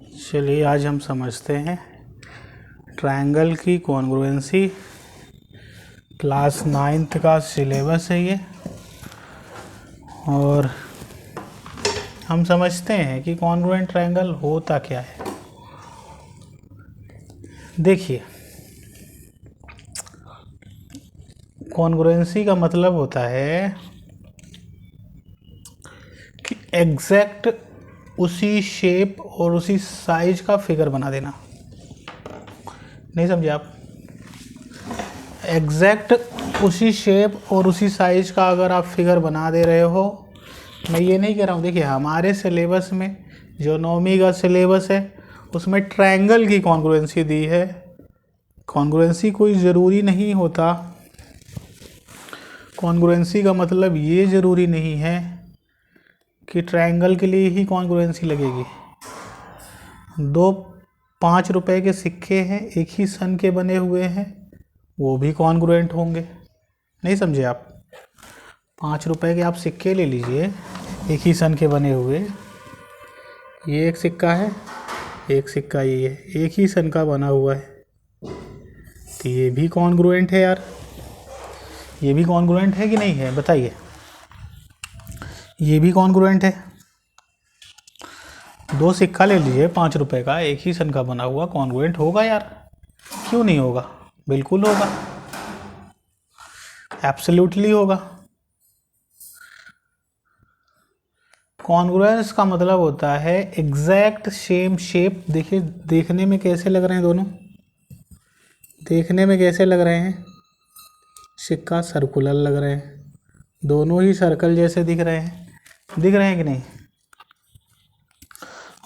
चलिए आज हम समझते हैं ट्रायंगल की कॉन्ग्रुएंसी। क्लास 9th का सिलेबस है ये, और हम समझते हैं कि कॉन्ग्रुएंट ट्रायंगल होता क्या है। देखिए, कॉन्ग्रुएंसी का मतलब होता है कि एग्जैक्ट उसी शेप और उसी साइज का फिगर बना देना। नहीं समझे आप? एग्जैक्ट उसी शेप और उसी साइज का अगर आप फिगर बना दे रहे हो, मैं ये नहीं कह रहा हूँ। देखिए, हमारे सिलेबस में जो 9वीं का सिलेबस है उसमें ट्रायंगल की कॉन्ग्रुएंसी दी है। कॉन्ग्रुएंसी कोई ज़रूरी नहीं होता। कॉन्ग्रुएंसी का मतलब ये ज़रूरी नहीं है कि ट्रायंगल के लिए ही कॉन्ग्रुएंसी लगेगी। दो 5 रुपए के सिक्के हैं, एक ही सन के बने हुए हैं, वो भी कॉन्ग्रुएंट होंगे। नहीं समझे आप? 5 रुपए के आप सिक्के ले लीजिए, एक ही सन के बने हुए। ये एक सिक्का है, एक सिक्का ये है, एक ही सन का बना हुआ है, तो ये भी कॉन्ग्रुएंट है यार। ये भी कॉन्ग्रुएंट है कि नहीं है, बताइए। ये भी कॉन्ग्रुएंट है। 2 सिक्का ले लीजिए 5 रुपए का, एक ही सन का बना हुआ, कॉन्ग्रुएंट होगा यार। क्यों नहीं होगा? बिल्कुल होगा, एब्सोल्युटली होगा। कॉन्ग्रुएंस का मतलब होता है एग्जैक्ट सेम शेप। देखिए, देखने में कैसे लग रहे हैं दोनों? देखने में कैसे लग रहे हैं? सिक्का सर्कुलर लग रहे हैं, दोनों ही सर्कल जैसे दिख रहे हैं। दिख रहे हैं कि नहीं?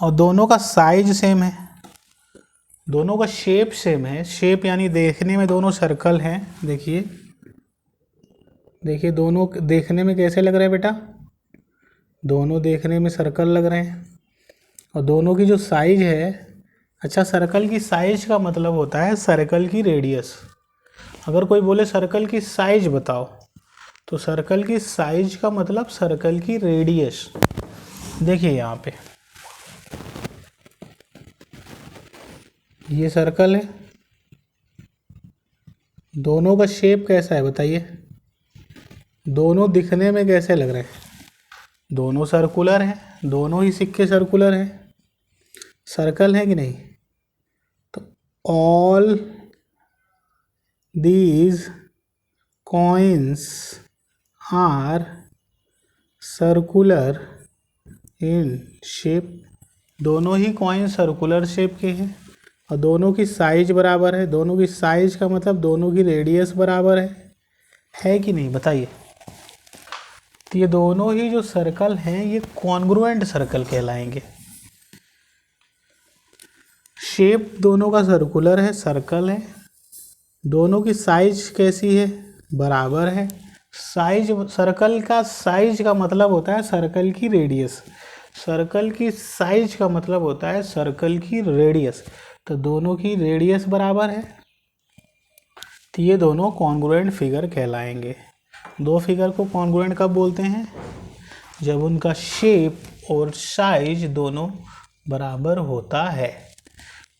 और दोनों का साइज सेम है, दोनों का शेप सेम है। शेप यानी देखने में दोनों सर्कल हैं। देखिए देखिए, दोनों देखने में कैसे लग रहे हैं बेटा? दोनों देखने में सर्कल लग रहे हैं। और दोनों की जो साइज है, अच्छा, सर्कल की साइज का मतलब होता है सर्कल की रेडियस। अगर कोई बोले सर्कल की साइज बताओ, तो सर्कल की साइज का मतलब सर्कल की रेडियस। देखिए यहाँ पे ये सर्कल है, दोनों का शेप कैसा है बताइए? दोनों दिखने में कैसे लग रहे हैं? दोनों सर्कुलर हैं, दोनों ही सिक्के सर्कुलर हैं, सर्कल है कि नहीं? तो all these coins are circular in shape. दोनों ही कॉइन सर्कुलर शेप के हैं और दोनों की साइज बराबर है। दोनों की साइज का मतलब दोनों की रेडियस बराबर है कि नहीं, बताइए। तो ये दोनों ही जो सर्कल हैं ये कॉन्ग्रुएंट सर्कल कहलाएंगे। शेप दोनों का सर्कुलर है, सर्कल है, दोनों की साइज कैसी है? बराबर है। साइज, सर्कल का साइज का मतलब होता है सर्कल की रेडियस। सर्कल की साइज का मतलब होता है सर्कल की रेडियस। तो दोनों की रेडियस बराबर है, तो ये दोनों कॉन्ग्रुएंट फिगर कहलाएंगे। दो फिगर को कॉन्ग्रुएंट कब बोलते हैं? जब उनका शेप और साइज दोनों बराबर होता है।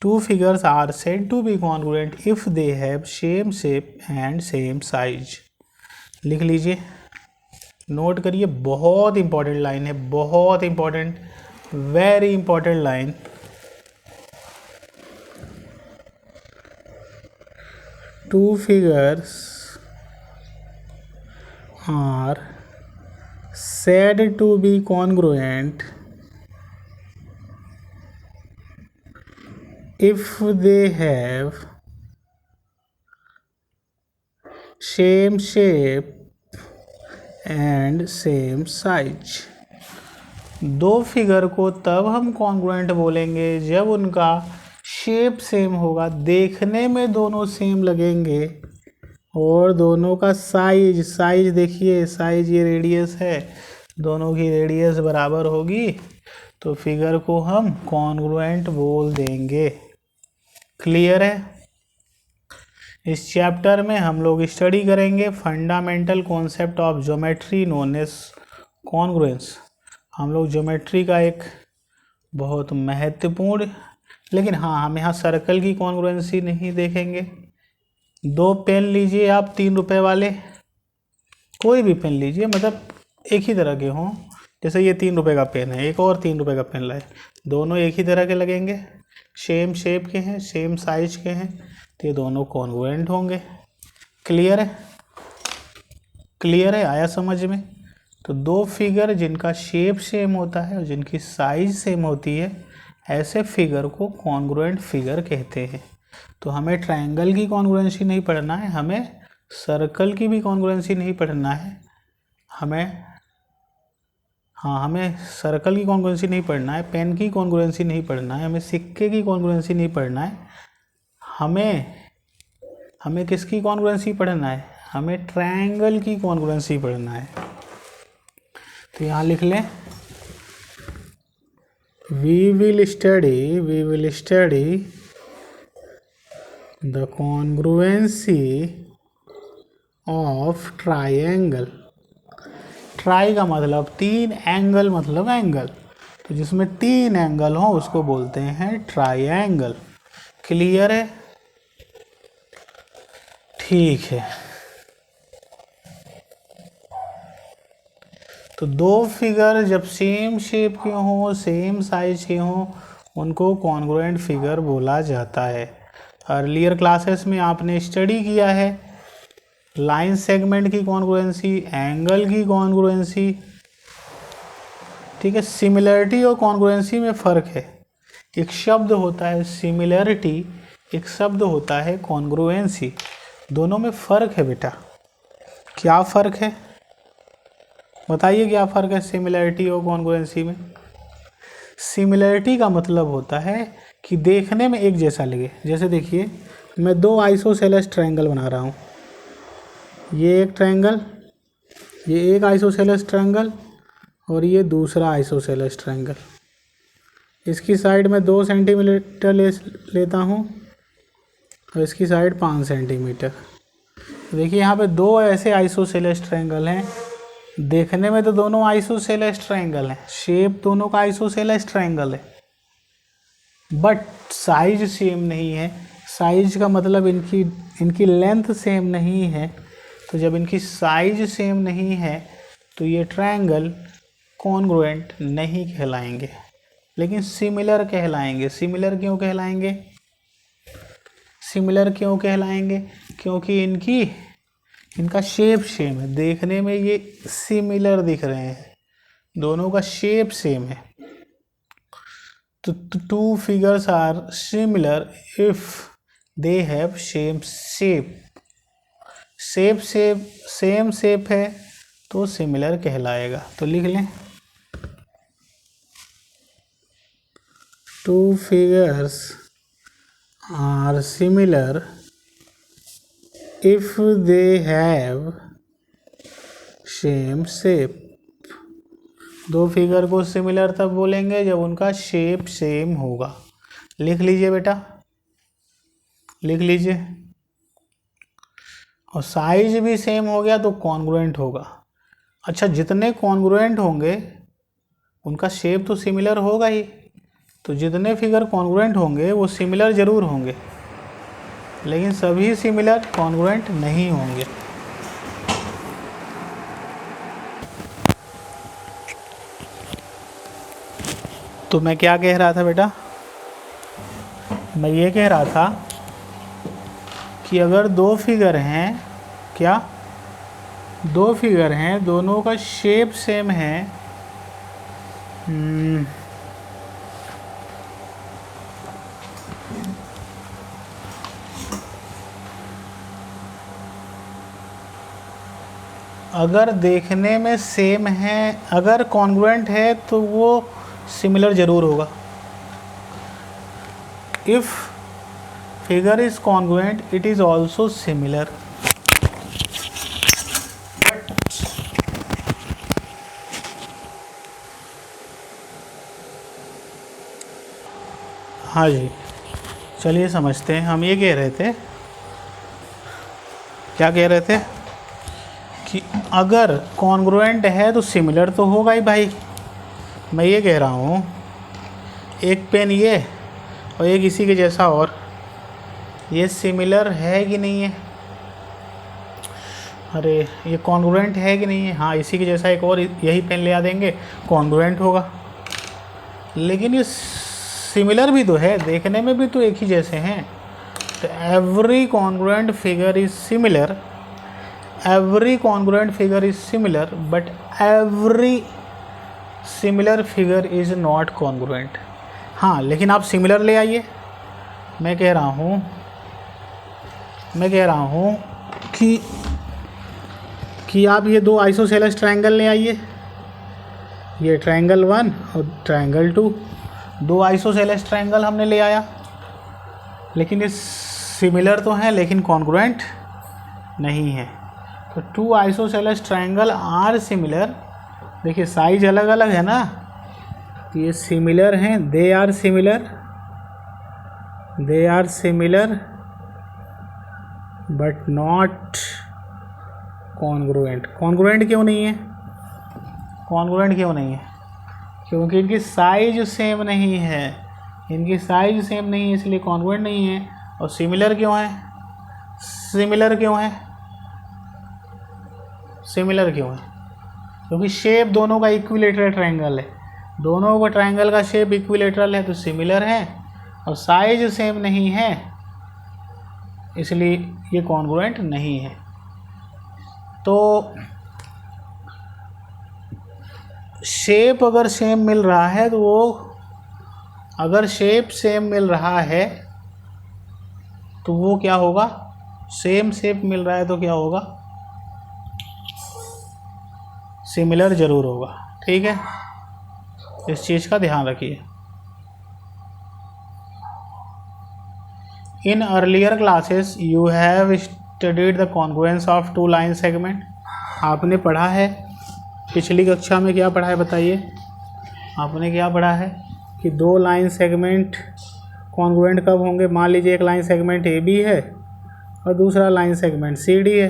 Two figures are said to be congruent if they have same shape and same size. लिख लीजिए, नोट करिए, बहुत इंपॉर्टेंट लाइन है, बहुत important, very important line. Two figures are said to be congruent if they have same shape and same size। दो figure को तब हम कॉन्ग्रुएंट बोलेंगे जब उनका शेप सेम होगा, देखने में दोनों सेम लगेंगे, और दोनों का साइज, साइज देखिए, साइज ये रेडियस है, दोनों की रेडियस बराबर होगी, तो फिगर को हम कॉन्ग्रुएंट बोल देंगे। क्लियर है? इस चैप्टर में हम लोग स्टडी करेंगे fundamental concept of geometry known as congruence. हम लोग ज्योमेट्री का एक बहुत महत्वपूर्ण। लेकिन हाँ, हम यहाँ सर्कल की कॉन्ग्रुएंसी नहीं देखेंगे। 2 पेन लीजिए आप 3 रुपए वाले, कोई भी पेन लीजिए, मतलब एक ही तरह के हों। जैसे ये 3 रुपए का पेन है, एक और 3 रुपए का पेन लाए, दोनों एक ही तरह के लगेंगे, सेम शेप के हैं, सेम साइज के हैं, तो ये दोनों कॉन्ग्रुएंट होंगे। क्लियर है? क्लियर है? आया समझ में? तो 2 फिगर जिनका शेप सेम होता है और जिनकी साइज सेम होती है, ऐसे फिगर को कॉन्ग्रुएंट फिगर कहते हैं। तो हमें ट्रायंगल की कॉन्ग्रुएंसी नहीं पढ़ना है, हमें सर्कल की भी कॉन्ग्रुएंसी नहीं पढ़ना है, हमें सर्कल की कॉन्ग्रुएंसी नहीं पढ़ना है, पेन की कॉन्ग्रुएंसी नहीं पढ़ना है, हमें सिक्के की कॉन्ग्रुएंसी नहीं पढ़ना है, हमें किसकी कॉन्ग्रुएंसी पढ़ना है? हमें ट्रायंगल की कॉन्ग्रुएंसी पढ़ना है। तो यहाँ लिख लें, we will study the congruency of triangle। Try का मतलब 3, एंगल मतलब एंगल, तो जिसमें 3 एंगल हो उसको बोलते हैं ट्रायंगल। क्लियर है? ठीक है। तो 2 फिगर जब सेम शेप के हों, सेम साइज के हों, उनको कॉन्ग्रुएंट फिगर बोला जाता है। अर्लियर क्लासेस में आपने स्टडी किया है लाइन सेगमेंट की कॉन्ग्रुएंसी, एंगल की कॉन्ग्रुएंसी, ठीक है। सिमिलरिटी और कॉन्ग्रुएंसी में फ़र्क है। एक शब्द होता है सिमिलरिटी, एक शब्द होता है कॉन्ग्रुएंसी, दोनों में फ़र्क है बेटा। क्या फ़र्क है बताइए, क्या फ़र्क है सिमिलरिटी और कॉन्ग्रुएंसी में? सिमिलरिटी का मतलब होता है कि देखने में एक जैसा लगे। जैसे देखिए, मैं 2 आइसोसेलेस ट्रायंगल बना रहा हूँ, ये एक ट्रायंगल, ये एक आइसोसेलेस ट्रायंगल और ये दूसरा आइसोसेलेस ट्रायंगल। इसकी साइड में 2 सेंटीमीटर लेता हूँ और इसकी साइड 5 सेंटीमीटर। देखिए यहाँ पे 2 ऐसे आइसोसेलेस ट्रायंगल हैं, देखने में तो दोनों आइसोसेलेस ट्रायंगल हैं, शेप दोनों का आइसोसेलेस ट्रायंगल है, बट साइज सेम नहीं है। साइज का मतलब इनकी लेंथ सेम नहीं है। तो जब इनकी साइज सेम नहीं है तो ये ट्रायंगल कॉन्ग्रुएंट नहीं कहलाएंगे, लेकिन सिमिलर कहलाएंगे। सिमिलर क्यों कहलाएंगे? सिमिलर क्यों कहलाएंगे? क्योंकि इनका शेप सेम है, देखने में ये सिमिलर दिख रहे हैं, दोनों का शेप सेम है। तो 2 figures are similar if they have same shape. Same shape है तो सिमिलर कहलाएगा। तो लिख लें, 2 figures are similar if they have same shape। 2 figure को सिमिलर तब बोलेंगे जब उनका शेप सेम होगा। लिख लीजिए बेटा, लिख लीजिए। और साइज भी सेम हो गया तो कॉन्ग्रुएंट होगा। अच्छा, जितने कॉन्ग्रुएंट होंगे उनका शेप तो सिमिलर होगा ही, तो जितने फिगर कॉन्ग्रुएंट होंगे वो सिमिलर ज़रूर होंगे, लेकिन सभी सिमिलर कॉन्ग्रुएंट नहीं होंगे। तो मैं क्या कह रहा था बेटा? मैं ये कह रहा था कि अगर 2 फिगर हैं, क्या 2 फिगर हैं, दोनों का शेप सेम है, अगर देखने में सेम है, अगर कॉन्ग्रुएंट है तो वो सिमिलर ज़रूर होगा। If figure is congruent it is also similar. हाँ जी, चलिए समझते हैं। हम ये कह रहे थे, क्या कह रहे थे कि अगर कॉन्ग्रुएंट है तो सिमिलर तो होगा ही भाई। मैं ये कह रहा हूँ एक पेन ये और एक इसी के जैसा और, ये सिमिलर है कि नहीं है? अरे ये कॉन्ग्रुएंट है कि नहीं है? हाँ, इसी के जैसा एक और यही पेन ले आ देंगे, कॉन्ग्रुएंट होगा। लेकिन ये सिमिलर भी तो है, देखने में भी तो एक ही जैसे हैं। तो every congruent figure is similar, every congruent figure is similar, but every similar figure is not congruent. हाँ, लेकिन आप सिमिलर ले आइए। मैं कह रहा हूँ कि आप ये दो आइसोसेलेस ट्रायंगल ले आइए, ये ट्रायंगल 1 और ट्रायंगल 2, दो आइसोसेलेस ट्रायंगल हमने ले आया, लेकिन ये सिमिलर तो हैं लेकिन कॉन्ग्रुएंट नहीं है। तो two isosceles triangle are similar, देखिए साइज अलग अलग है ना, तो ये सिमिलर हैं, they are similar but not congruent. Congruent क्यों नहीं है? क्योंकि इनकी साइज सेम नहीं है, इसलिए कॉन्ग्रुएंट नहीं है। और सिमिलर क्यों है? क्योंकि शेप दोनों का इक्विलेटरल ट्रायंगल है, दोनों का ट्रायंगल का शेप इक्विलेटरल है, तो सिमिलर है। और साइज सेम नहीं है, इसलिए ये कॉन्ग्रुएंट नहीं है। तो शेप अगर सेम मिल रहा है तो वो, अगर शेप सेम मिल रहा है तो वो क्या होगा? सेम शेप मिल रहा है तो क्या होगा? सिमिलर जरूर होगा। ठीक है, इस चीज़ का ध्यान रखिए। In earlier classes you have studied the congruence of two line segment. आपने पढ़ा है पिछली कक्षा में, क्या पढ़ा है बताइए? आपने क्या पढ़ा है कि दो लाइन सेगमेंट कॉन्ग्रुएंट कब होंगे? मान लीजिए एक लाइन सेगमेंट ए बी है और दूसरा लाइन सेगमेंट सी डी है,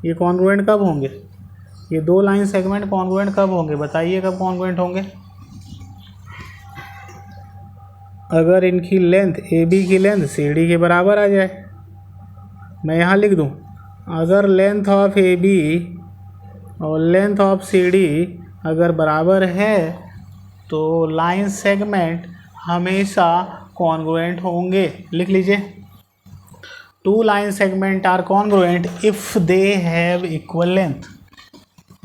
ये कॉन्ग्रुएंट कब होंगे? ये दो लाइन सेगमेंट कॉन्ग्रुएंट कब होंगे? बताइए कब कॉन्ग्रुएंट होंगे? अगर इनकी लेंथ ए बी की लेंथ सी डी के बराबर आ जाए। मैं यहाँ लिख दूँ, अगर लेंथ ऑफ ए बी और लेंथ ऑफ सी डी अगर बराबर है तो लाइन सेगमेंट हमेशा कॉन्ग्रुएंट होंगे। लिख लीजिए, two line segment are congruent if they have equal length.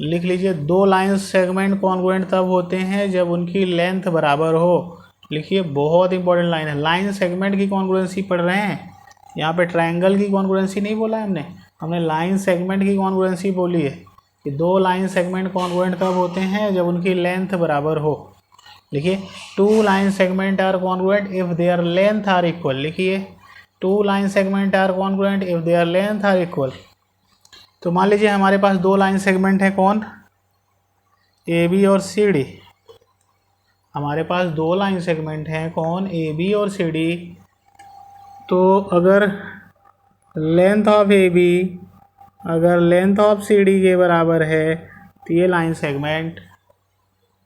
लिख लीजिए, दो लाइन सेगमेंट कॉन्ग्रुएंट तब होते हैं जब उनकी लेंथ बराबर हो। लिखिए, बहुत इंपॉर्टेंट लाइन है, लाइन सेगमेंट की कॉन्ग्रुएंसी पढ़ रहे हैं, यहाँ पे ट्रायंगल की कॉन्ग्रुएंसी नहीं बोला है हमने लाइन सेगमेंट की कॉन्ग्रुएंसी बोली है कि दो लाइन सेगमेंट कॉन्ग्रुएंट तब होते हैं जब उनकी लेंथ बराबर हो। लिखिए, two line segment are congruent if their length are equal. लिखिए, two line segment are congruent if their length are equal. तो मान लीजिए हमारे पास दो लाइन सेगमेंट है, कौन? ए बी और सी डी। हमारे पास दो लाइन सेगमेंट हैं, कौन? ए बी और सी डी। तो अगर लेंथ ऑफ ए बी अगर लेंथ ऑफ सी डी के बराबर है तो ये लाइन सेगमेंट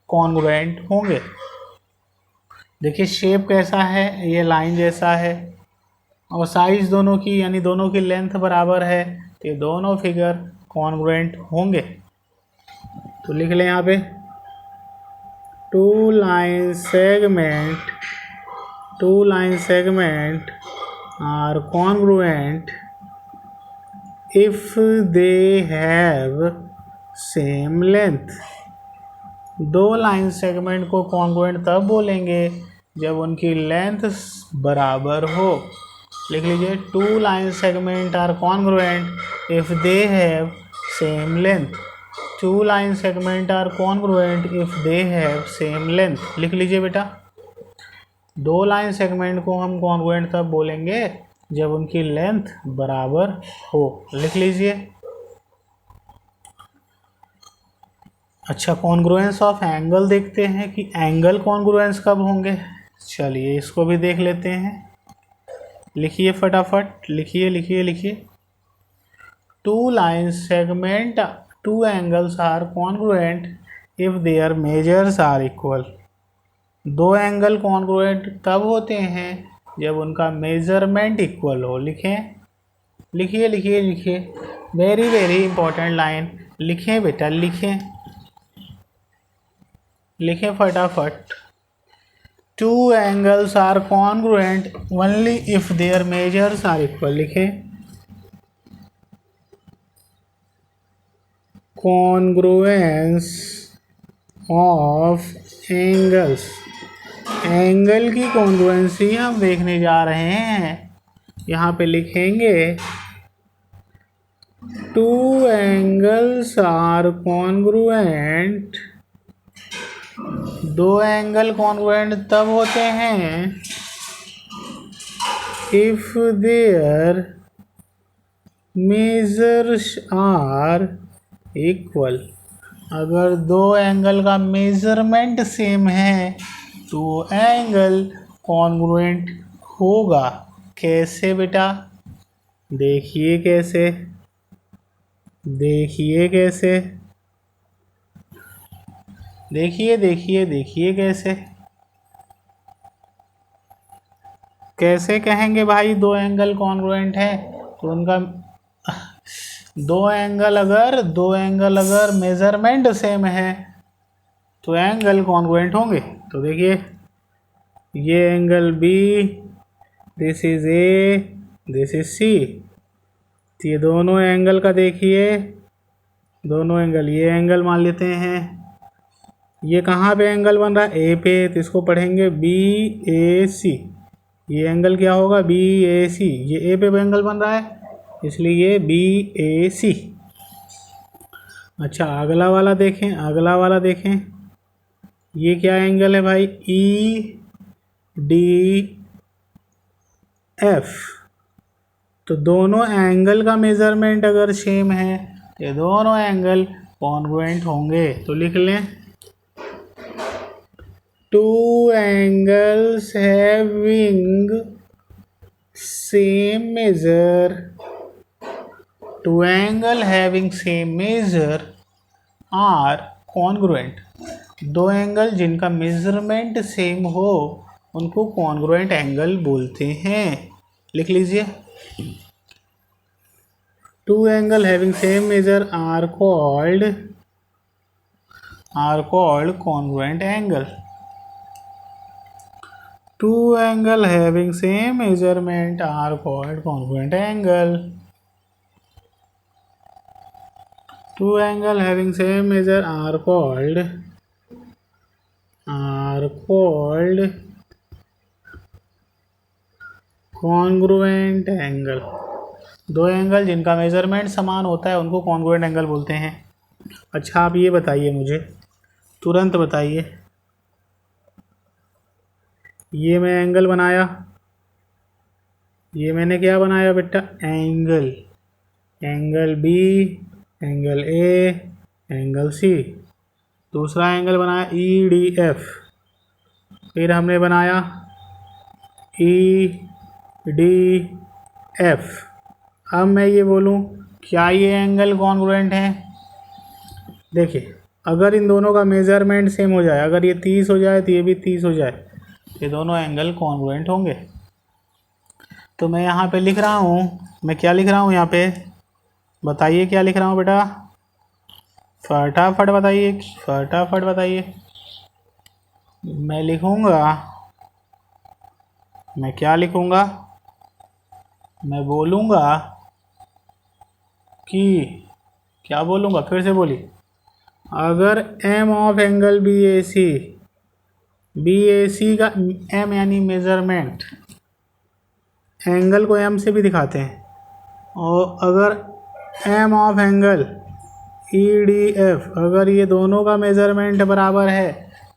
कॉन्ग्रुएंट होंगे। देखिए शेप कैसा है, ये लाइन जैसा है, और साइज दोनों की यानी दोनों की लेंथ बराबर है, तो ये दोनों फिगर कॉन्ग्रुएंट होंगे। तो लिख लें यहाँ पे, two line segment are congruent if they have same length. दो लाइन सेगमेंट को कॉन्ग्रुएंट तब बोलेंगे जब उनकी लेंथ बराबर हो। लिख लीजिए, two line segment are congruent if they have same length. Two line segment are congruent if they have same length. लिख लीजिए बेटा, दो लाइन सेगमेंट को हम कॉन्ग्रुएंट तब बोलेंगे जब उनकी लेंथ बराबर हो। लिख लीजिए। अच्छा, कॉन्ग्रुएंस ऑफ एंगल देखते हैं कि एंगल कॉन्ग्रुएंस कब होंगे। चलिए इसको भी देख लेते हैं। लिखिए फटाफट, लिखिए। Two line segment, two angles are congruent if their measures are equal. दो एंगल कॉन्ग्रुएंट तब होते हैं जब उनका मेजरमेंट इक्वल हो। लिखें, लिखिए लिखिए लिखिए, वेरी वेरी इंपॉर्टेंट लाइन। लिखें बेटा, लिखें लिखें फटाफट। Two angles are congruent only if their measures are equal. लिखें, कॉन्ग्रुएंस ऑफ एंगल्स, एंगल की कॉन्ग्रुएंसी हम देखने जा रहे हैं। यहाँ पे लिखेंगे टू एंगल्स आर कॉन्ग्रुएंट, दो एंगल कॉन्ग्रुएंट तब होते हैं if their measures are equal, अगर दो एंगल का मेजरमेंट सेम है तो एंगल कॉन्ग्रुएंट होगा। कैसे बेटा? देखिए कैसे, देखिए कैसे, देखिए देखिए देखिए कैसे। कैसे कहेंगे भाई दो एंगल कॉन्ग्रुएंट है? तो उनका दो एंगल अगर मेजरमेंट सेम है तो एंगल कॉन्ग्रुएंट होंगे। तो देखिए, ये angle B, this is A, this is C. तो ये दोनों एंगल का देखिए, दोनों एंगल, ये एंगल मान लेते हैं। ये कहाँ पे एंगल बन रहा है? ए पे, तो इसको पढ़ेंगे बी ए सी। ये एंगल क्या होगा? बी ए सी। ये ए पे एंगल बन रहा है इसलिए ये बी ए सी। अच्छा, अगला वाला देखें, अगला वाला देखें। ये क्या एंगल है भाई? ई डी एफ। तो दोनों एंगल का मेजरमेंट अगर सेम है तो ये दोनों एंगल कॉन्ग्रुएंट होंगे। तो लिख लें, two angles having same measure, two angle having same measure are congruent. दो एंगल जिनका मेजरमेंट सेम हो उनको कॉन्ग्रुएंट एंगल बोलते हैं। लिख लीजिए, two angle having same measure are called congruent angle. Two angle having same measurement are called congruent angle. Two angle having same measure are called congruent angle. दो angle जिनका measurement समान होता है उनको कॉन्ग्रुएंट एंगल बोलते हैं। अच्छा, आप ये बताइए मुझे, तुरंत बताइए, ये मैं एंगल बनाया, ये मैंने क्या बनाया बेटा? Angle, angle B, angle A, angle C. दूसरा एंगल बनाया ई डी एफ, फिर हमने बनाया ई डी एफ। अब मैं ये बोलूँ, क्या ये एंगल कॉन्ग्रुएंट हैं? देखिए, अगर इन दोनों का मेजरमेंट सेम हो जाए, अगर ये 30 हो जाए तो ये भी 30 हो जाए, ये दोनों एंगल कॉन्ग्रुएंट होंगे। तो मैं यहाँ पे लिख रहा हूँ, मैं क्या लिख रहा हूँ यहाँ पे? बताइए क्या लिख रहा हूँ बेटा? फटाफट बताइए, फटाफट बताइए। मैं लिखूँगा, मैं क्या लिखूँगा? मैं बोलूँगा कि, क्या बोलूँगा? फिर से बोलिए। अगर एम ऑफ एंगल बी ए सी का एम यानी मेजरमेंट, एंगल को एम से भी दिखाते हैं, और अगर m of angle E D F, अगर ये दोनों का मेजरमेंट बराबर है,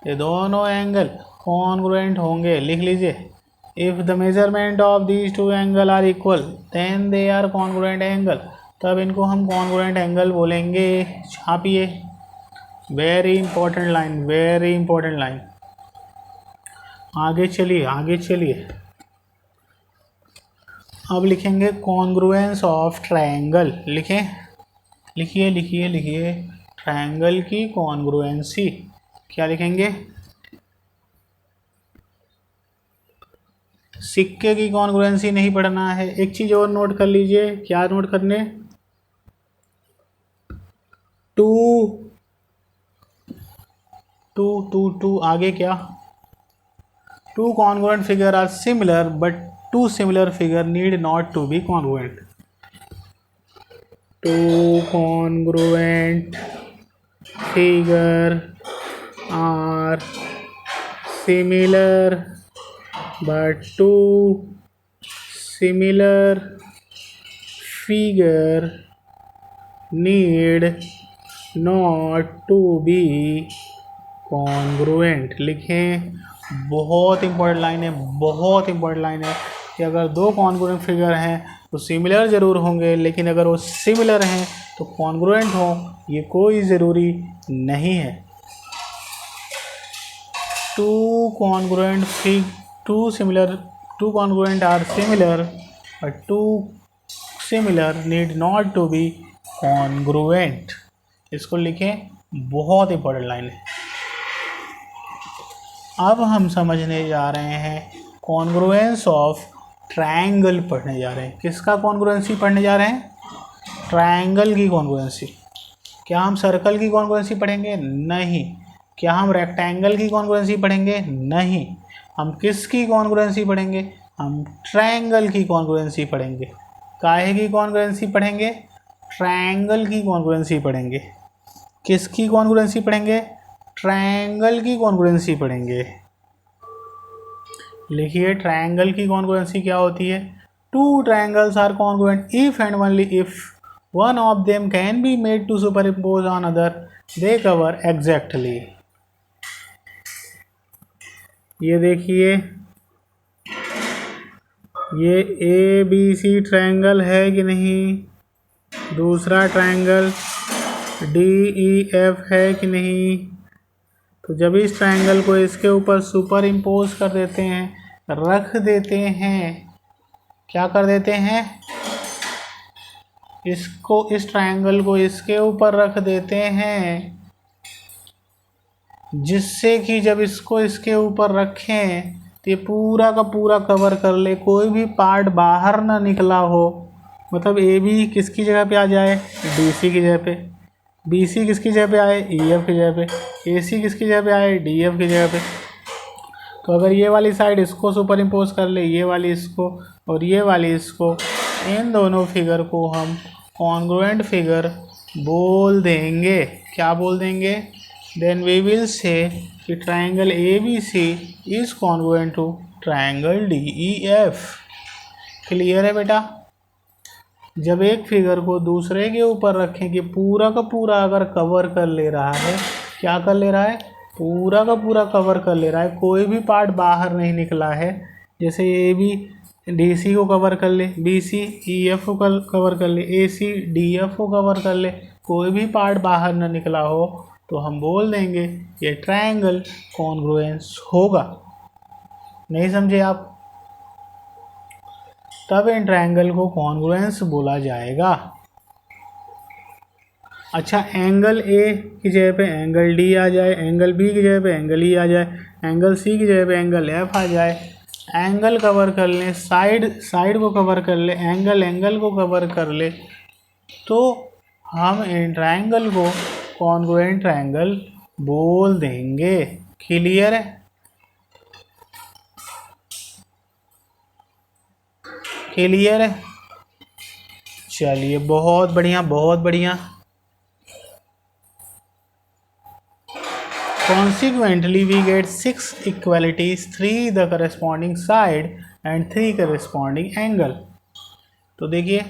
ये दोनों एंगल कॉन्ग्रुएंट होंगे। लिख लीजिए, if the measurement of these two angle are equal then they are congruent angle. तब इनको हम कॉन्ग्रुएंट एंगल बोलेंगे। छापिए, very important line, very important line. आगे चलिए, आगे चलिए। अब लिखेंगे कॉन्ग्रुएंस ऑफ ट्रायंगल। लिखें, लिखिए लिखिए लिखिए, ट्रायंगल की कॉन्ग्रुएंसी क्या लिखेंगे? सिक्के की कॉन्ग्रुएंसी नहीं पढ़ना है। एक चीज और नोट कर लीजिए, क्या नोट करने, टू टू टू टू आगे क्या, two congruent figure are similar but two similar figure need not to be congruent. Two congruent figure are similar but two similar figure need not to be congruent। लिखें, बहुत important line है, बहुत important line है कि अगर दो congruent figure हैं तो सिमिलर ज़रूर होंगे, लेकिन अगर वो सिमिलर हैं तो कॉन्ग्रुएंट हो ये कोई ज़रूरी नहीं है। Two congruent are similar but two similar need not to be congruent। इसको लिखें, बहुत इंपॉर्टेंट लाइन है। अब हम समझने जा रहे हैं कॉन्ग्रुएंस ऑफ ट्रायंगल पढ़ने जा रहे हैं। किसका कॉन्ग्रुएंसी पढ़ने जा रहे हैं? ट्रायंगल की कॉन्ग्रुएंसी। क्या हम सर्कल की कॉन्ग्रुएंसी पढ़ेंगे? नहीं। क्या हम रेक्टेंगल की कॉन्ग्रुएंसी पढ़ेंगे? नहीं। हम किसकी कॉन्ग्रुएंसी पढ़ेंगे? हम ट्रायंगल की कॉन्ग्रुएंसी पढ़ेंगे। काहे की कॉन्ग्रुएंसी पढ़ेंगे? ट्रायंगल की कॉन्ग्रुएंसी पढ़ेंगे। किसकी कॉन्ग्रुएंसी पढ़ेंगे? ट्रायंगल की कॉन्ग्रुएंसी पढ़ेंगे। लिखिए, ट्रायंगल की कॉन्ग्रुएंसी क्या होती है? Two triangles are congruent if and only if one of them can be made to superimpose on other, they cover exactly. ये देखिए, ये ए बी सी ट्रायंगल है कि नहीं? दूसरा ट्रायंगल डी ई एफ है कि नहीं? तो जब इस ट्रायंगल को इसके ऊपर सुपर इम्पोज कर देते हैं, रख देते हैं, क्या कर देते हैं? इसको, इस ट्रायंगल को इसके ऊपर रख देते हैं, जिससे कि जब इसको इसके ऊपर रखें तो ये पूरा का पूरा कवर कर ले, कोई भी पार्ट बाहर ना निकला हो। मतलब ए बी किसकी जगह पे आ जाए? डी सी की जगह पे। बी सी किसकी जगह पे आए? ई एफ की जगह पे। ए सी किसकी जगह पे आए? डी एफ की जगह पे। तो अगर ये वाली साइड इसको सुपर इम्पोज कर ले, ये वाली इसको और ये वाली इसको, इन दोनों फिगर को हम कॉन्ग्रुएंट फिगर बोल देंगे। क्या बोल देंगे? Then we will say कि triangle ABC is congruent to triangle DEF। Clear है बेटा? जब एक फिगर को दूसरे के ऊपर रखें कि पूरा का पूरा अगर कवर कर ले रहा है, क्या कर ले रहा है? पूरा का पूरा कवर कर ले रहा है, कोई भी पार्ट बाहर नहीं निकला है। जैसे ए बी डी सी को कवर कर ले, बी सी ई एफ को कवर कर ले, ए सी डी एफ को कवर कर ले, कोई भी पार्ट बाहर ना निकला हो, तो हम बोल देंगे ये ट्रायंगल कॉन्ग्रुएंस होगा। नहीं समझे आप? तब इन ट्रायंगल को कॉन्ग्रुएंस बोला जाएगा। अच्छा, एंगल ए की जगह पे एंगल डी आ जाए, एंगल बी की जगह पे एंगल ई आ जाए, एंगल सी की जगह पे एंगल एफ आ जाए, एंगल कवर कर लें, साइड को कवर कर ले, एंगल को कवर कर ले, तो हम इन ट्रायंगल को कॉन्ग्रुएंट ट्रायंगल बोल देंगे। क्लियर है? क्लियर है? चलिए, बहुत बढ़िया, बहुत बढ़िया। Consequently, we get 6 equalities, 3 the corresponding side and 3 corresponding angle। तो देखिए,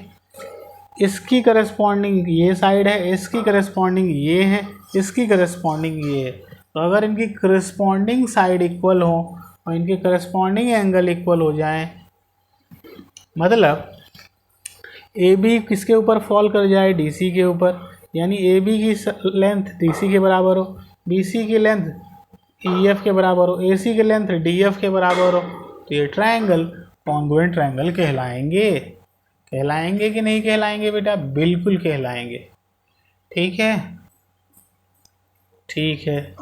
इसकी करस्पॉन्डिंग ये साइड है, इसकी करस्पॉन्डिंग ये है, इसकी करस्पॉन्डिंग ये है। तो अगर इनकी करस्पॉन्डिंग साइड इक्वल हो और इनके करस्पॉन्डिंग एंगल इक्वल हो जाएं, मतलब ए बी किसके ऊपर फॉल कर जाए? डी सी के ऊपर, यानी ए बी की लेंथ डी सी के बराबर हो, बी सी की लेंथ ई एफ के बराबर हो, ए सी की लेंथ डी एफ के बराबर हो, तो ये ट्रायंगल कॉन्ग्रुएंट ट्रायंगल कहलाएंगे। कहलाएंगे कि नहीं कहलाएंगे बेटा? बिल्कुल कहलाएंगे। ठीक है? ठीक है।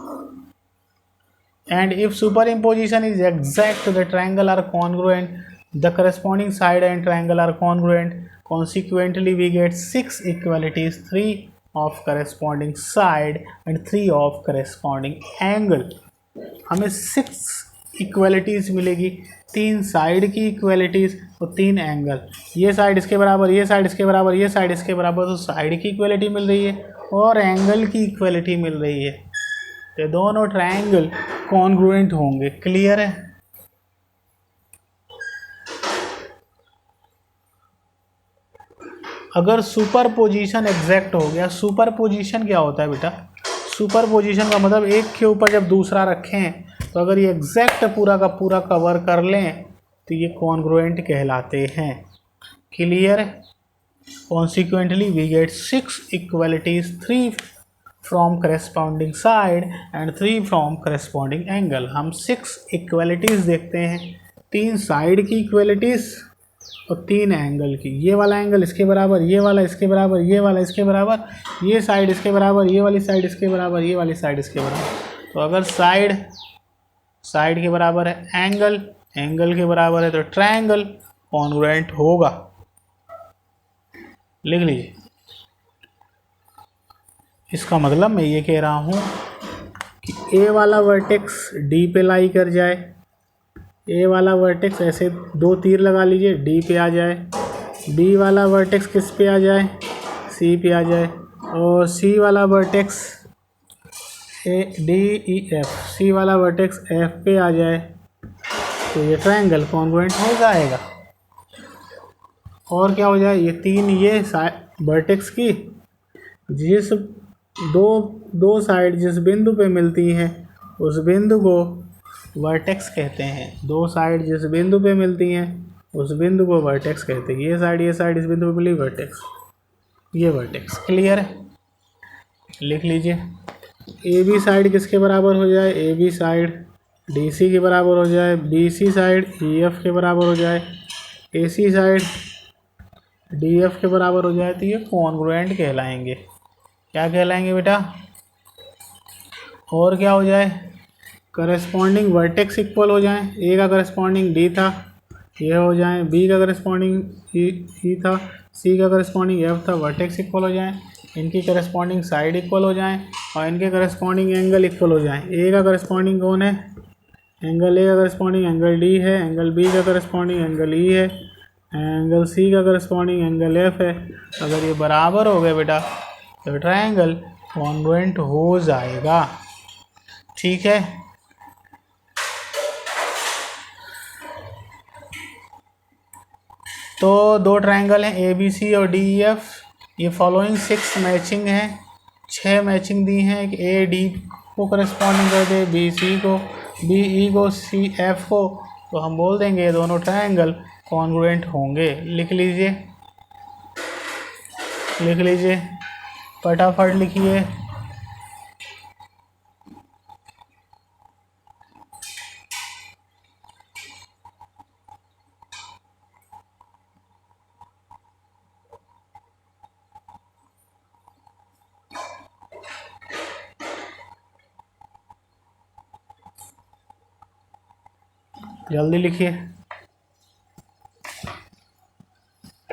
and if superimposition is exact, the triangle are congruent, the corresponding side and triangle are congruent, consequently we get 6 equalities, 3 of corresponding side and 3 of corresponding angle. हमें 6 इक्वलिटीज़ मिलेगी, 3 साइड की इक्वलिटीज़ और 3 एंगल, ये साइड इसके बराबर, ये साइड इसके बराबर, ये साइड इसके बराबर, तो साइड की इक्वलिटी मिल रही है और एंगल की इक्वलिटी मिल रही है, तो दोनों ट्रायंगल कॉन्ग्रुएंट होंगे। क्लियर है? अगर सुपरपोजिशन एग्जैक्ट हो गया, सुपरपोजिशन क्या होता है बेटा? सुपरपोजिशन का मतलब एक के ऊपर जब दूसरा रखें तो अगर ये एग्जैक्ट पूरा का पूरा कवर कर लें तो ये कॉन्ग्रुएंट कहलाते हैं। Clear? Consequently we get 6 equalities, 3 from corresponding side and 3 from corresponding angle. हम 6 इक्वलिटीज़ देखते हैं, 3 साइड की इक्वलिटीज़ और 3 एंगल की। ये वाला एंगल इसके बराबर, ये वाला इसके बराबर, ये वाला इसके बराबर, ये साइड इसके बराबर, ये वाली साइड इसके बराबर, ये वाली साइड इसके बराबर। तो अगर साइड साइड के बराबर है, एंगल एंगल के बराबर है, तो ट्रायंगल कॉन्ग्रुएंट होगा। लिख लीजिए। इसका मतलब मैं ये कह रहा हूँ कि ए वाला वर्टेक्स डी पे लाई कर जाए, ए वाला वर्टेक्स ऐसे 2 तीर लगा लीजिए, डी पे आ जाए, बी वाला वर्टेक्स किस पे आ जाए? सी पे आ जाए, और सी वाला vertex A D E F, C वाला वर्टेक्स एफ पे आ जाए, तो ये ट्रायंगल कॉन्ग्रुएंट हो जाएगा। और क्या हो जाए? ये 3 ये वर्टेक्स की जिस दो साइड जिस बिंदु पे मिलती हैं उस बिंदु को वर्टेक्स कहते हैं। 2 साइड जिस बिंदु पे मिलती हैं उस बिंदु को वर्टेक्स कहते हैं। ये साइड इस बिंदु पे मिली, वर्टेक्स, ये वर्टेक्स। क्लियर है? लिख लीजिए। ए बी साइड किसके बराबर हो जाए? A B side D C के बराबर हो जाए, B C side E F के बराबर हो जाए, A C side D F के बराबर हो जाए, तो ये कॉन्ग्रुएंट कहलाएंगे। क्या कहलाएंगे बेटा? और क्या हो जाए? करस्पॉन्डिंग वर्टेक्स इक्वल हो जाए। ए का करस्पॉन्डिंग डी था, ये हो जाए, बी का करस्पॉन्डिंग ई था, सी का करस्पॉन्डिंग एफ था, वर्टेक्स इक्वल हो जाए, इनकी करस्पॉन्डिंग साइड इक्वल हो जाए और इनके करस्पॉन्डिंग एंगल इक्वल हो जाए। ए का करस्पॉन्डिंग कौन है? एंगल ए का करस्पॉन्डिंग एंगल डी है, एंगल बी का करस्पॉन्डिंग एंगल ई है, एंगल सी का करस्पॉन्डिंग एंगल एफ है। अगर ये बराबर हो गए बेटा तो ट्रायंगल कॉन्ग्रुएंट हो जाएगा। ठीक है? तो 2 ट्रायंगल हैं ए बी सी और डी ई एफ। ये फॉलोइंग 6 मैचिंग हैं, 6 मैचिंग दी हैं। एक ए डी को करस्पॉन्डिंग कर दे, बी सी को, बी ई को, सी एफ को, तो हम बोल देंगे ये दोनों ट्रायंगल कॉन्ग्रुएंट होंगे। लिख लीजिए, लिख लीजिए, फटाफट लिखिए। जल्दी लिखिए,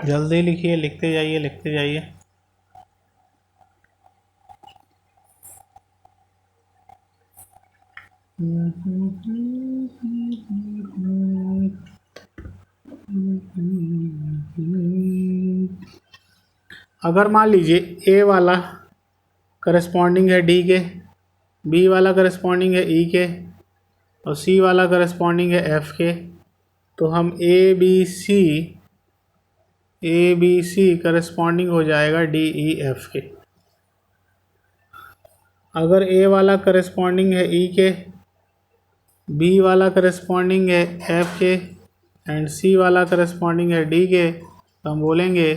जल्दी लिखिए, लिखते जाइए, लिखते जाइए। अगर मान लीजिए ए वाला करस्पॉन्डिंग है डी के, बी वाला करस्पॉन्डिंग है ई के और सी वाला करस्पॉन्डिंग है एफ के, तो हम ए बी सी करस्पॉन्डिंग हो जाएगा डी ई एफ के। अगर ए वाला करस्पॉन्डिंग है ई के, बी वाला करस्पॉन्डिंग है एफ के एंड सी वाला करस्पॉन्डिंग है डी के, तो हम बोलेंगे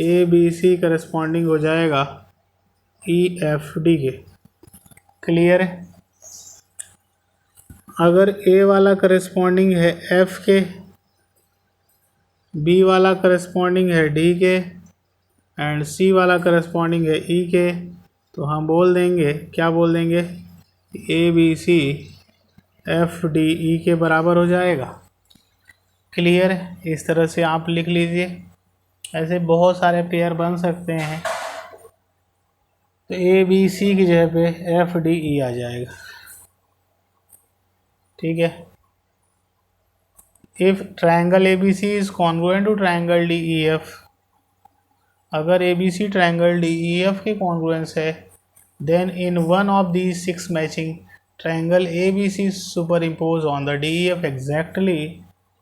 ए बी सी करस्पॉन्डिंग हो जाएगा ई एफ डी के। क्लियर है? अगर ए वाला करस्पॉन्डिंग है एफ के, बी वाला करस्पॉन्डिंग है डी के एंड सी वाला करस्पॉन्डिंग है ई के, तो हम बोल देंगे, क्या बोल देंगे? A B C F D E के बराबर हो जाएगा। क्लियर है? इस तरह से आप लिख लीजिए। ऐसे बहुत सारे पेयर बन सकते हैं। तो ए बी सी की जगह पे एफ डी ई आ जाएगा। ठीक है। If triangle A B C is congruent to triangle D E F, अगर A B C triangle D E F के कॉन्ग्रुएंस है, then in one of these 6 matching triangle ABC superimpose on the DEF exactly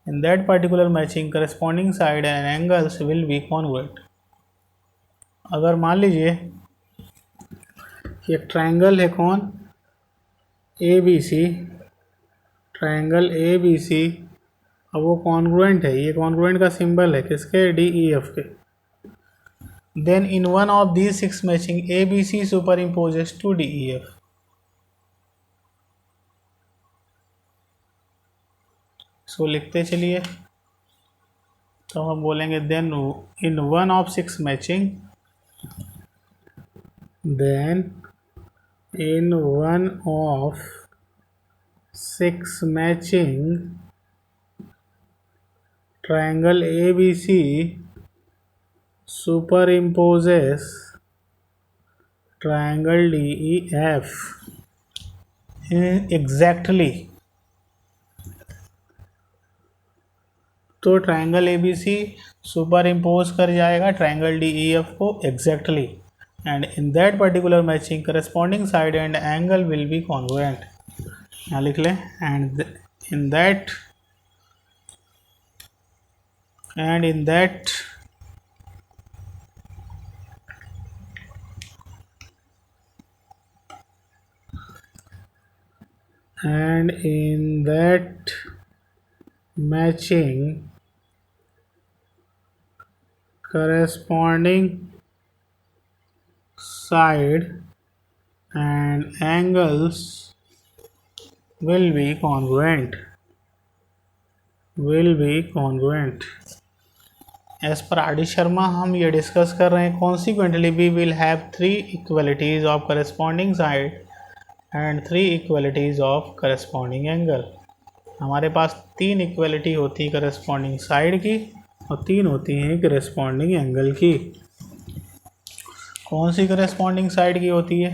in that particular matching corresponding side and angles will be congruent। अगर मान लीजिए एक triangle है कौन, ABC, triangle ABC, अब वो कॉन्ग्रुएंट है, ये कॉन्ग्रुएंट का सिंबल है किसके, DEF के। Then in one of these 6 matching ABC superimposes to DEF। इसको लिखते चलिए। तो हम बोलेंगे then in one of 6 matching, then in one of 6 matching triangle ABC superimposes triangle DEF exactly। तो ट्रायंगल ABC सुपर इम्पोज कर जाएगा ट्रायंगल DEF को exactly, and in that particular matching corresponding side and angle will be congruent. यहाँ लिख लें, and in that and in that matching corresponding side and angles will be congruent, as per R D Sharma हम ये discuss कर रहे हैं consequently we will have 3 equalities of corresponding side and 3 equalities of corresponding angle। हमारे पास 3 equality होती है corresponding side की और 3 होती हैं करस्पॉन्डिंग एंगल की। कौन सी करस्पॉन्डिंग साइड की होती है?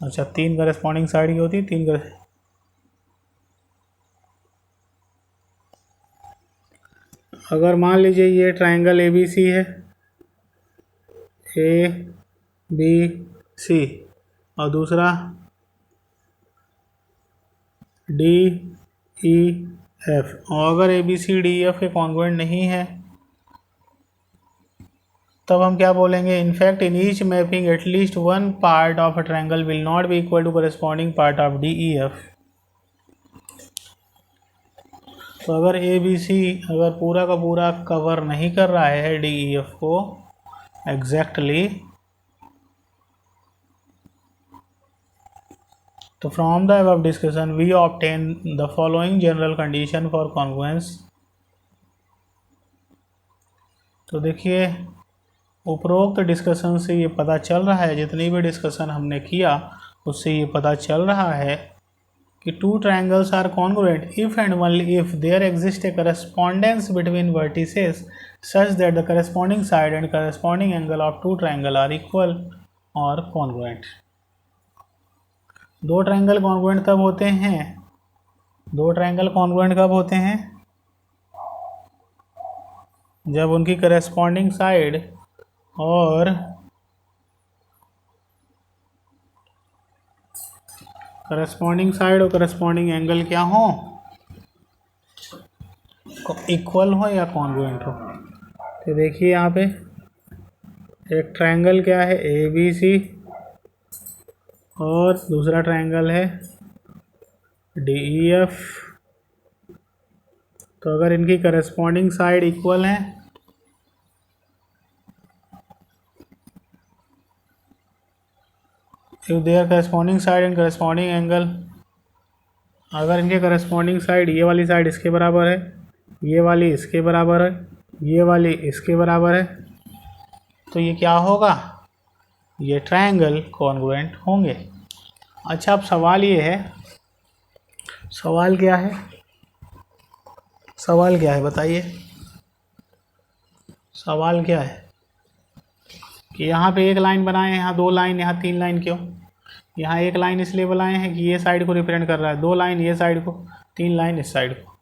अच्छा, 3 करस्पॉन्डिंग साइड की होती है, 3 अगर मान लीजिए ये ट्रायंगल ABC है, ABC, और दूसरा DEF, और अगर ABC DEF के कॉन्ग्रुएंट नहीं है तब हम क्या बोलेंगे, in fact in each mapping at least one part of a triangle will not be equal to corresponding part of DEF। तो अगर ABC अगर पूरा का पूरा कवर नहीं कर रहा है DEF को एग्जैक्टली, तो from the above discussion we obtain the following general condition for congruence. तो देखिए उपरोक्त डिस्कशन से ये पता चल रहा है, जितनी भी डिस्कशन हमने किया उससे ये पता चल रहा है कि 2 triangles are congruent if and only if there exists a correspondence between vertices such that the corresponding side and corresponding angle of 2 triangles are equal or congruent। 2 triangle congruent कब होते हैं? 2 ट्रायंगल कॉन्ग्रुएंट कब होते हैं? जब उनकी corresponding side और corresponding angle क्या हो, इक्वल हो या कॉन्ग्रुएंट हो। तो देखिए यहाँ पे एक ट्रायंगल क्या है ABC और दूसरा ट्रायंगल है DEF। तो अगर इनकी करस्पॉन्डिंग साइड इक्वल है if their corresponding side and corresponding angle, अगर इनके करस्पॉन्डिंग साइड ये वाली साइड इसके बराबर है, ये वाली इसके बराबर है, ये वाली इसके बराबर है, तो ये क्या होगा, ये ट्रायंगल कॉन्ग्रुएंट होंगे। अच्छा, अब सवाल ये है, सवाल क्या है, सवाल क्या है बताइए, सवाल क्या है कि यहाँ पे एक लाइन बनाए हैं, यहाँ दो लाइन, यहाँ तीन लाइन क्यों? यहाँ एक लाइन इसलिए बनाए हैं कि ये साइड को रिप्रेजेंट कर रहा है, दो लाइन ये साइड को, तीन लाइन इस साइड को।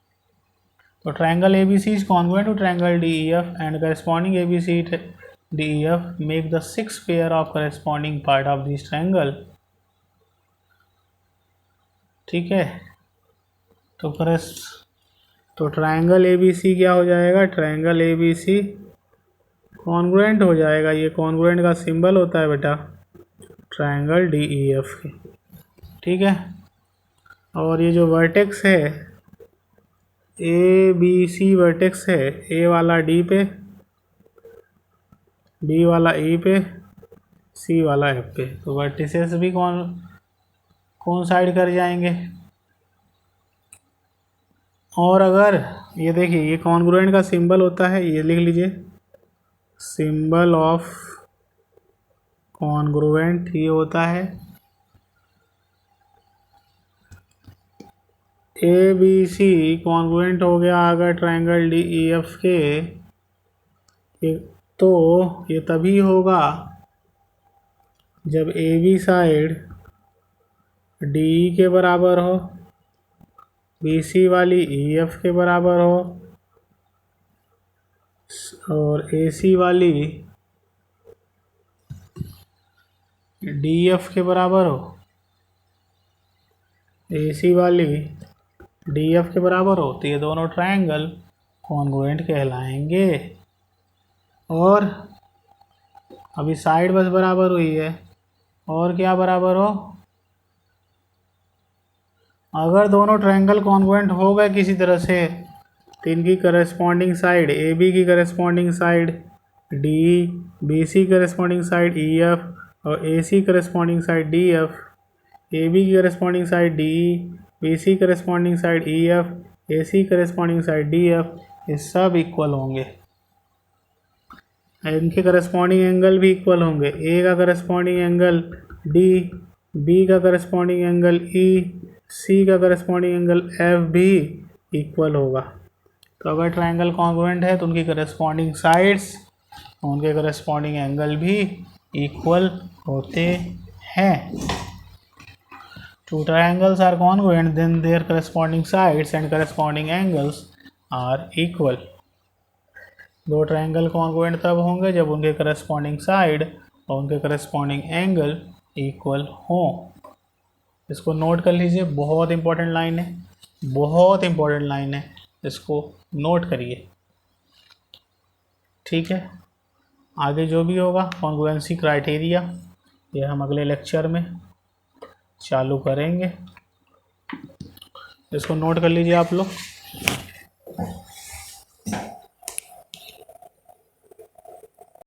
तो triangle ABC is congruent to triangle DEF and corresponding ABC DEF make the 6 pair of corresponding part of this triangle. ठीक है, तो ट्रायंगल ABC क्या हो जाएगा? ट्रायंगल ABC कॉन्ग्रुएंट हो जाएगा। ये कॉन्ग्रुएंट का सिंबल होता है बेटा ट्रायंगल DEF के। ठीक है, और ये जो वर्टेक्स है ABC वर्टेक्स है, A वाला D पे, B वाला E पे, C वाला F पे, तो वर्टिसेस भी कौन साइड कर जाएंगे। और अगर ये देखिए, ये कॉन्ग्रुएंट का सिंबल होता है, ये लिख लीजिए, सिंबल ऑफ कॉन्ग्रुएंट ये होता है ABC कॉन्ग्रुएंट हो गया अगर ट्रायंगल DEF के, तो ये तभी होगा जब AB साइड DE के बराबर हो, BC वाली EF के बराबर हो और AC वाली DF के बराबर हो, AC वाली DF के बराबर हो, तो ये दोनों ट्रायंगल कॉन्ग्रुएंट कहलाएंगे। और अभी साइड बस बराबर हुई है, और क्या बराबर हो? अगर दोनों ट्रायंगल कॉन्ग्रुएंट हो गए किसी तरह से, तो इनकी करस्पॉन्डिंग साइड AB की corresponding side DE, BC corresponding side EF और AC corresponding side DF, AB की corresponding side DE, BC corresponding side EF, AC corresponding side DF, ये सब इक्वल होंगे। इनके करस्पॉन्डिंग एंगल भी इक्वल होंगे। A का करस्पॉन्डिंग एंगल D, B का करस्पॉन्डिंग एंगल E, C का करस्पॉन्डिंग एंगल F भी इक्वल होगा। तो अगर ट्रायंगल कॉन्ग्रुएंट है तो उनकी करस्पॉन्डिंग साइड्स, उनके करस्पॉन्डिंग एंगल भी इक्वल होते हैं। Two triangles are congruent, then their corresponding sides and corresponding angles are equal. दो ट्रायंगल कॉन्ग्रुएंट तब होंगे जब उनके करस्पॉन्डिंग साइड और उनके करस्पॉन्डिंग एंगल इक्वल हों। इसको नोट कर लीजिए, बहुत इंपॉर्टेंट लाइन है, बहुत इंपॉर्टेंट लाइन है, इसको नोट करिए। ठीक है, आगे जो भी होगा कॉन्ग्रुएंसी क्राइटेरिया, ये हम अगले लेक्चर में चालू करेंगे। इसको नोट कर लीजिए आप लोग।